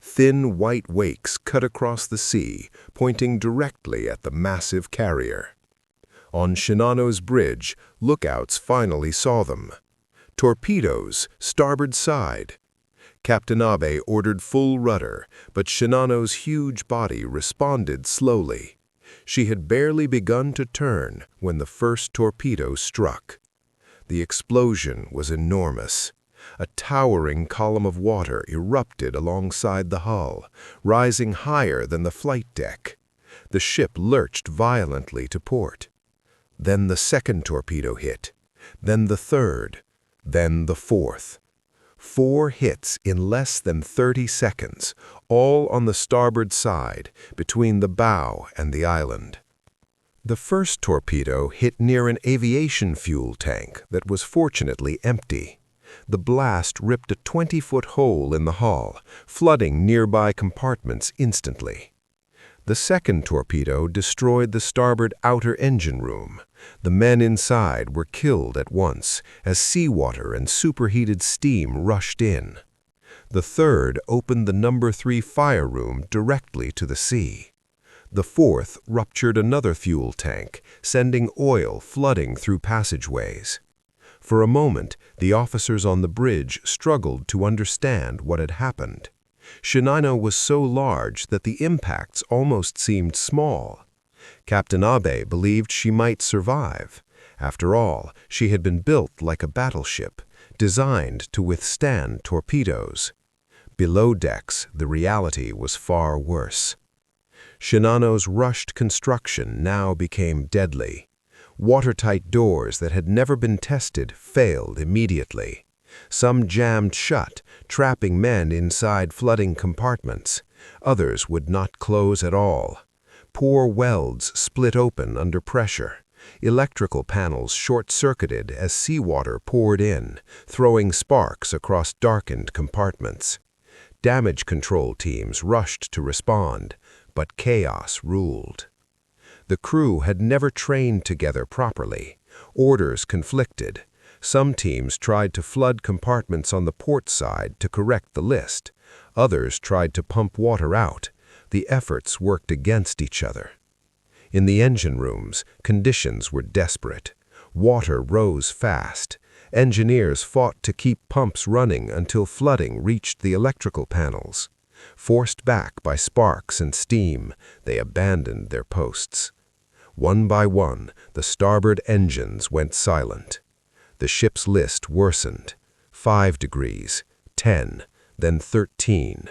Thin white wakes cut across the sea, pointing directly at the massive carrier. On Shinano's bridge, lookouts finally saw them. Torpedoes, starboard side. Captain Abe ordered full rudder, but Shinano's huge body responded slowly. She had barely begun to turn when the first torpedo struck. The explosion was enormous. A towering column of water erupted alongside the hull, rising higher than the flight deck. The ship lurched violently to port. Then the second torpedo hit, then the third, then the fourth. 4 hits in less than 30 seconds, all on the starboard side, between the bow and the island. The first torpedo hit near an aviation fuel tank that was fortunately empty. The blast ripped a 20-foot hole in the hull, flooding nearby compartments instantly. The second torpedo destroyed the starboard outer engine room. The men inside were killed at once as seawater and superheated steam rushed in. The third opened the number 3 fire room directly to the sea. The fourth ruptured another fuel tank, sending oil flooding through passageways. For a moment, the officers on the bridge struggled to understand what had happened. Shinano was so large that the impacts almost seemed small. Captain Abe believed she might survive. After all, she had been built like a battleship, designed to withstand torpedoes. Below decks, the reality was far worse. Shinano's rushed construction now became deadly. Watertight doors that had never been tested failed immediately. Some jammed shut, trapping men inside flooding compartments. Others would not close at all. Poor welds split open under pressure. Electrical panels short-circuited as seawater poured in, throwing sparks across darkened compartments. Damage control teams rushed to respond, but chaos ruled. The crew had never trained together properly. Orders conflicted. Some teams tried to flood compartments on the port side to correct the list. Others tried to pump water out. The efforts worked against each other. In the engine rooms, conditions were desperate. Water rose fast. Engineers fought to keep pumps running until flooding reached the electrical panels. Forced back by sparks and steam, they abandoned their posts. One by one, the starboard engines went silent. The ship's list worsened. 5 degrees, 10, then 13.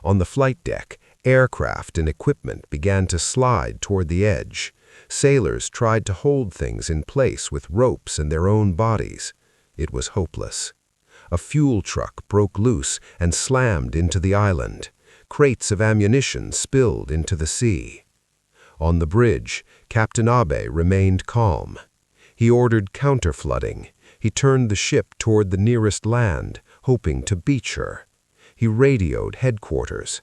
On the flight deck, aircraft and equipment began to slide toward the edge. Sailors tried to hold things in place with ropes in their own bodies. It was hopeless. A fuel truck broke loose and slammed into the island. Crates of ammunition spilled into the sea. On the bridge, Captain Abe remained calm. He ordered counter-flooding. He turned the ship toward the nearest land, hoping to beach her. He radioed headquarters.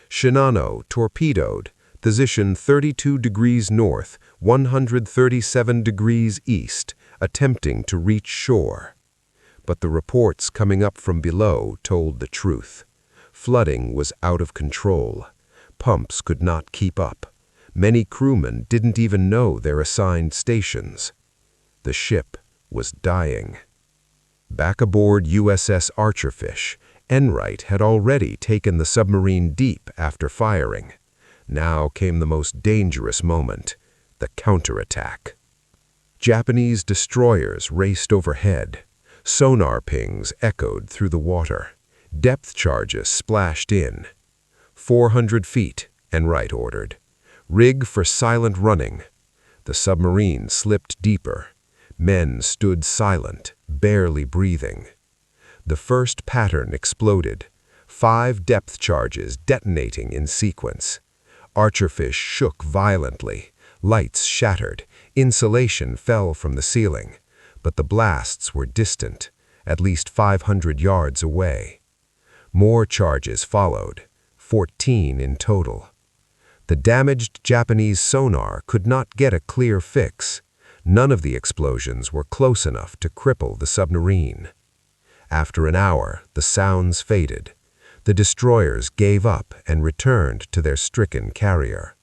Shinano torpedoed, position 32 degrees north, 137 degrees east, attempting to reach shore. But the reports coming up from below told the truth. Flooding was out of control. Pumps could not keep up. Many crewmen didn't even know their assigned stations. The ship was dying. Back aboard USS Archerfish, Enright had already taken the submarine deep after firing. Now came the most dangerous moment, the counterattack. Japanese destroyers raced overhead. Sonar pings echoed through the water. Depth charges splashed in. 400 feet, Enright ordered. Rig for silent running. The submarine slipped deeper. Men stood silent, barely breathing. The first pattern exploded. 5 depth charges detonating in sequence. Archerfish shook violently. Lights shattered. Insulation fell from the ceiling. But the blasts were distant, at least 500 yards away. More charges followed, 14 in total. The damaged Japanese sonar could not get a clear fix. None of the explosions were close enough to cripple the submarine. After an hour, the sounds faded. The destroyers gave up and returned to their stricken carrier.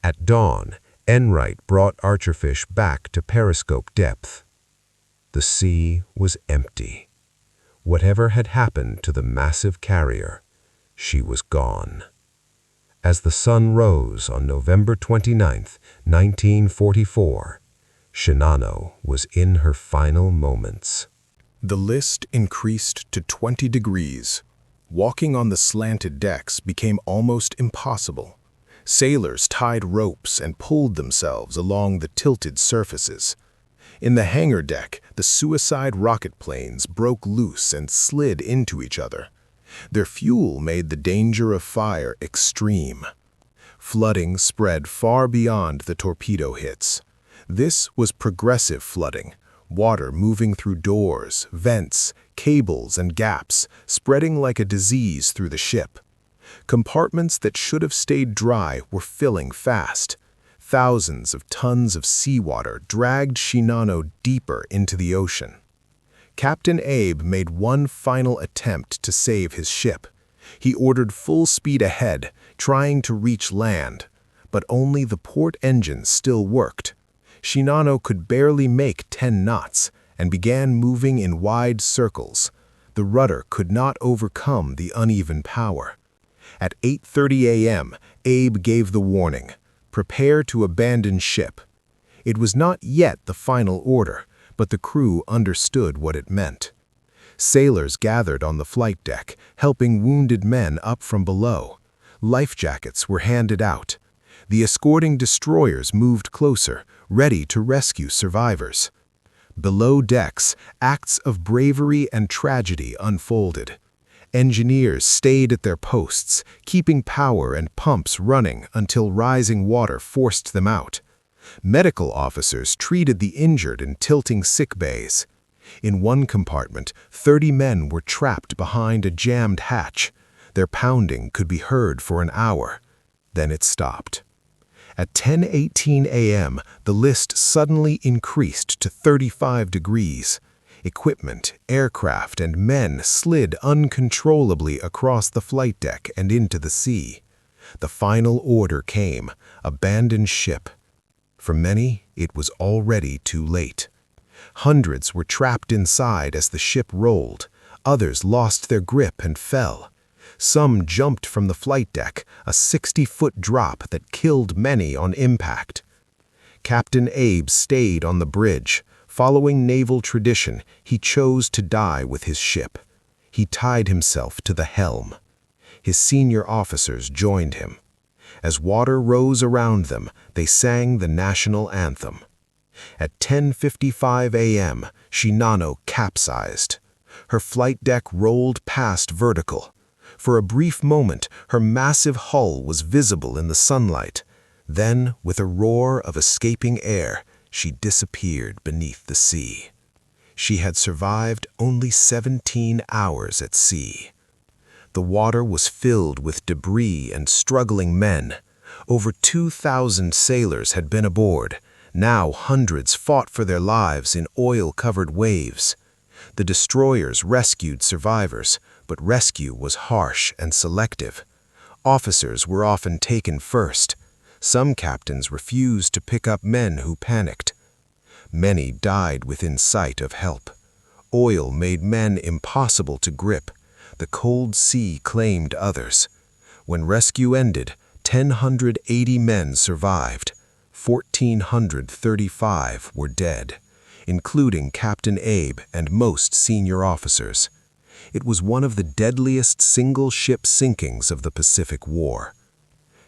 At dawn, Enright brought Archerfish back to periscope depth. The sea was empty. Whatever had happened to the massive carrier, she was gone. As the sun rose on November 29, 1944, Shinano was in her final moments. The list increased to 20 degrees. Walking on the slanted decks became almost impossible. Sailors tied ropes and pulled themselves along the tilted surfaces. In the hangar deck, the suicide rocket planes broke loose and slid into each other. Their fuel made the danger of fire extreme. Flooding spread far beyond the torpedo hits. This was progressive flooding, water moving through doors, vents, cables, and gaps, spreading like a disease through the ship. Compartments that should have stayed dry were filling fast. Thousands of tons of seawater dragged Shinano deeper into the ocean. Captain Abe made one final attempt to save his ship. He ordered full speed ahead, trying to reach land, but only the port engines still worked. Shinano could barely make 10 knots and began moving in wide circles. The rudder could not overcome the uneven power. At 8:30 a.m., Abe gave the warning, "Prepare to abandon ship." It was not yet the final order, but the crew understood what it meant. Sailors gathered on the flight deck, helping wounded men up from below. Life jackets were handed out. The escorting destroyers moved closer, ready to rescue survivors. Below decks, acts of bravery and tragedy unfolded. Engineers stayed at their posts, keeping power and pumps running until rising water forced them out. Medical officers treated the injured in tilting sick bays. In one compartment, 30 men were trapped behind a jammed hatch. Their pounding could be heard for an hour. Then it stopped. At 10:18 a.m., the list suddenly increased to 35 degrees. Equipment, aircraft, and men slid uncontrollably across the flight deck and into the sea. The final order came: abandon ship. For many, it was already too late. Hundreds were trapped inside as the ship rolled. Others lost their grip and fell. Some jumped from the flight deck, a 60-foot drop that killed many on impact. Captain Abe stayed on the bridge. Following naval tradition, he chose to die with his ship. He tied himself to the helm. His senior officers joined him. As water rose around them, they sang the national anthem. At 10:55 a.m., Shinano capsized. Her flight deck rolled past vertical. For a brief moment, her massive hull was visible in the sunlight. Then, with a roar of escaping air, she disappeared beneath the sea. She had survived only 17 hours at sea. The water was filled with debris and struggling men. Over 2,000 sailors had been aboard. Now hundreds fought for their lives in oil-covered waves. The destroyers rescued survivors, but rescue was harsh and selective. Officers were often taken first. Some captains refused to pick up men who panicked. Many died within sight of help. Oil made men impossible to grip. The cold sea claimed others. When rescue ended, 1,080 men survived. 1,435 were dead, including Captain Abe and most senior officers. It was one of the deadliest single-ship sinkings of the Pacific War.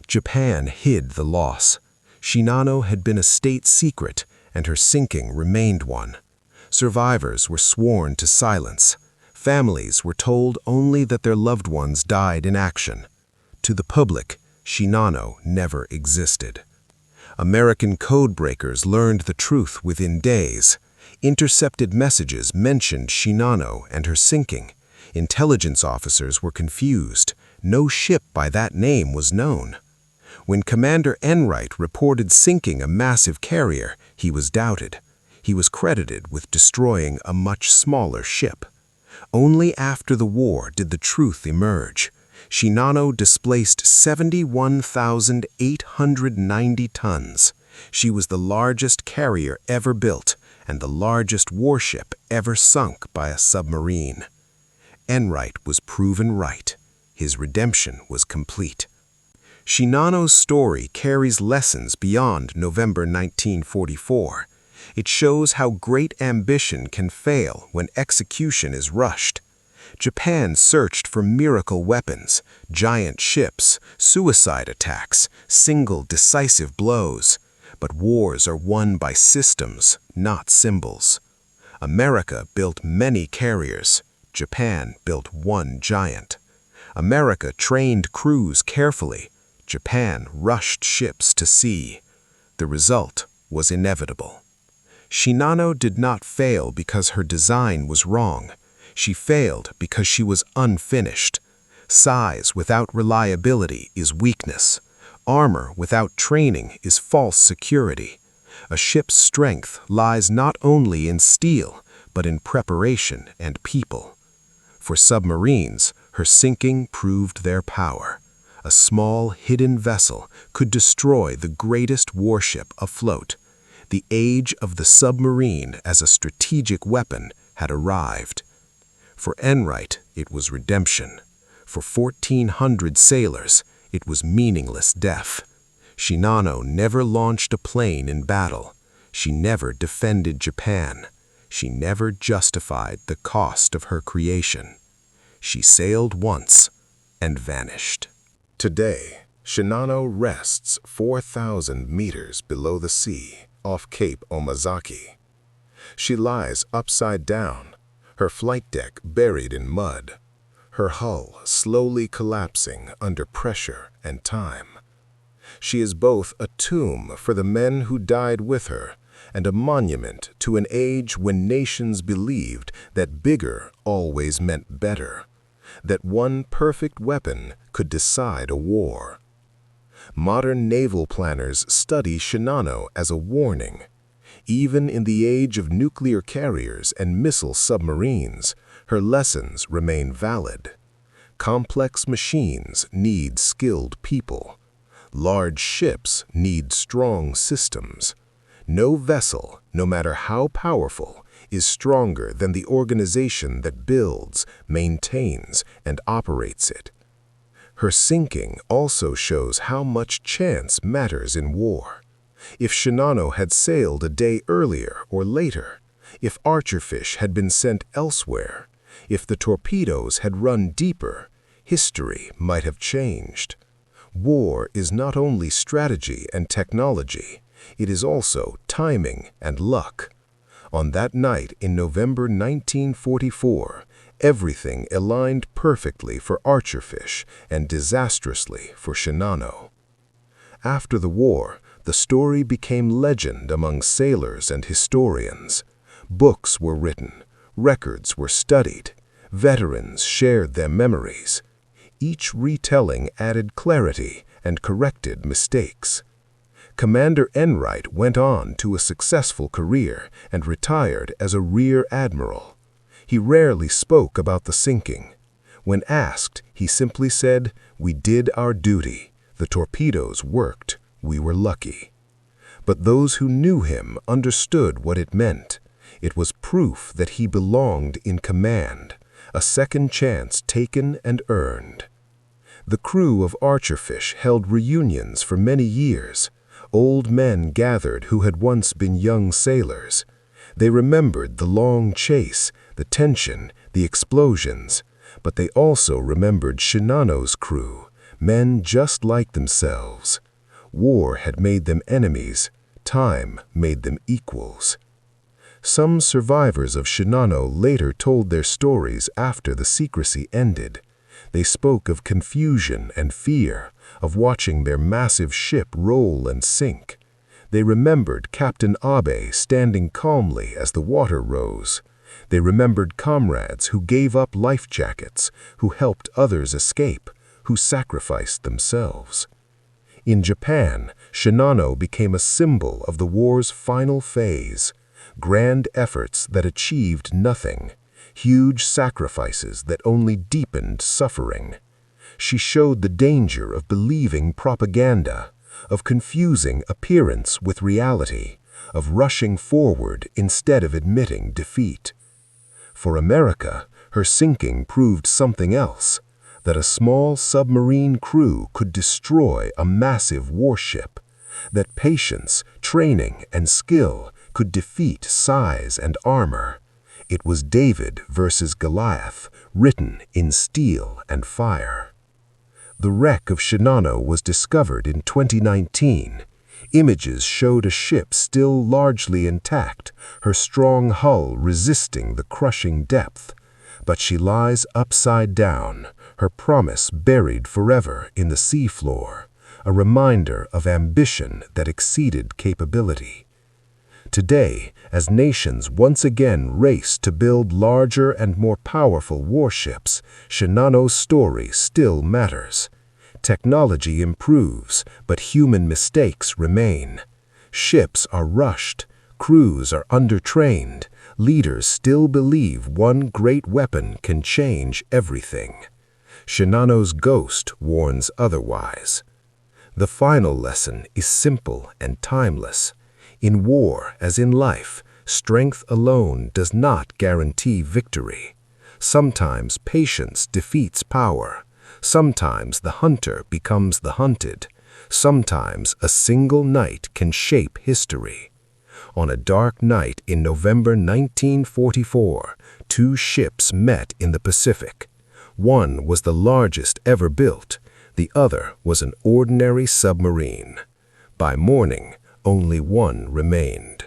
Japan hid the loss. Shinano had been a state secret, and her sinking remained one. Survivors were sworn to silence. Families were told only that their loved ones died in action. To the public, Shinano never existed. American codebreakers learned the truth within days. Intercepted messages mentioned Shinano and her sinking. Intelligence officers were confused. No ship by that name was known. When Commander Enright reported sinking a massive carrier, he was doubted. He was credited with destroying a much smaller ship. Only after the war did the truth emerge. Shinano displaced 71,890 tons. She was the largest carrier ever built and the largest warship ever sunk by a submarine. Enright was proven right. His redemption was complete. Shinano's story carries lessons beyond November 1944. It shows how great ambition can fail when execution is rushed. Japan searched for miracle weapons, giant ships, suicide attacks, single decisive blows. But wars are won by systems, not symbols. America built many carriers. Japan built one giant. America trained crews carefully. Japan rushed ships to sea. The result was inevitable. Shinano did not fail because her design was wrong. She failed because she was unfinished. Size without reliability is weakness. Armor without training is false security. A ship's strength lies not only in steel, but in preparation and people. For submarines, her sinking proved their power. A small, hidden vessel could destroy the greatest warship afloat. The age of the submarine as a strategic weapon had arrived. For Enright, it was redemption. For 1,400 sailors, it was meaningless death. Shinano never launched a plane in battle. She never defended Japan. She never justified the cost of her creation. She sailed once and vanished. Today, Shinano rests 4,000 meters below the sea off Cape Omazaki. She lies upside down, her flight deck buried in mud, her hull slowly collapsing under pressure and time. She is both a tomb for the men who died with her and a monument to an age when nations believed that bigger always meant better, that one perfect weapon could decide a war. Modern naval planners study Shinano as a warning. Even in the age of nuclear carriers and missile submarines, her lessons remain valid. Complex machines need skilled people. Large ships need strong systems. No vessel, no matter how powerful, is stronger than the organization that builds, maintains, and operates it. Her sinking also shows how much chance matters in war. If Shinano had sailed a day earlier or later, if archerfish had been sent elsewhere, if the torpedoes had run deeper, history might have changed. War is not only strategy and technology, it is also timing and luck. On that night in November 1944, everything aligned perfectly for archerfish and disastrously for Shinano. After the war, the story became legend among sailors and historians. Books were written, records were studied, veterans shared their memories. Each retelling added clarity and corrected mistakes. Commander Enright went on to a successful career and retired as a rear admiral. He rarely spoke about the sinking. When asked, he simply said, "We did our duty. The torpedoes worked. We were lucky." But those who knew him understood what it meant. It was proof that he belonged in command, a second chance taken and earned. The crew of archerfish held reunions for many years. Old men gathered who had once been young sailors. They remembered the long chase, the tension, the explosions, but they also remembered Shinano's crew, men just like themselves. War had made them enemies, time made them equals. Some survivors of Shinano later told their stories after the secrecy ended. They spoke of confusion and fear, of watching their massive ship roll and sink. They remembered Captain Abe standing calmly as the water rose. They remembered comrades who gave up life jackets, who helped others escape, who sacrificed themselves. In Japan, Shinano became a symbol of the war's final phase. Grand efforts that achieved nothing. Huge sacrifices that only deepened suffering. She showed the danger of believing propaganda, of confusing appearance with reality, of rushing forward instead of admitting defeat. For America, her sinking proved something else, that a small submarine crew could destroy a massive warship, that patience, training, and skill could defeat size and armor. It was David versus Goliath, written in steel and fire. The wreck of Shinano was discovered in 2019. Images showed a ship still largely intact, her strong hull resisting the crushing depth. But she lies upside down, her promise buried forever in the seafloor, a reminder of ambition that exceeded capability. Today, as nations once again race to build larger and more powerful warships, Shinano's story still matters. Technology improves, but human mistakes remain. Ships are rushed, crews are undertrained, leaders still believe one great weapon can change everything. Shinano's ghost warns otherwise. The final lesson is simple and timeless. In war, as in life, strength alone does not guarantee victory. Sometimes patience defeats power. Sometimes the hunter becomes the hunted. Sometimes a single night can shape history. On a dark night in November 1944, two ships met in the Pacific. One was the largest ever built. The other was an ordinary submarine. By morning, only one remained.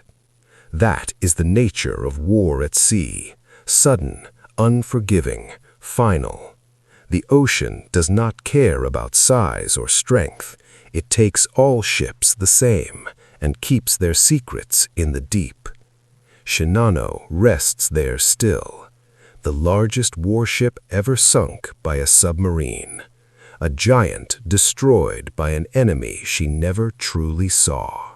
That is the nature of war at sea. Sudden, unforgiving, final. The ocean does not care about size or strength. It takes all ships the same and keeps their secrets in the deep. Shinano rests there still, the largest warship ever sunk by a submarine, a giant destroyed by an enemy she never truly saw.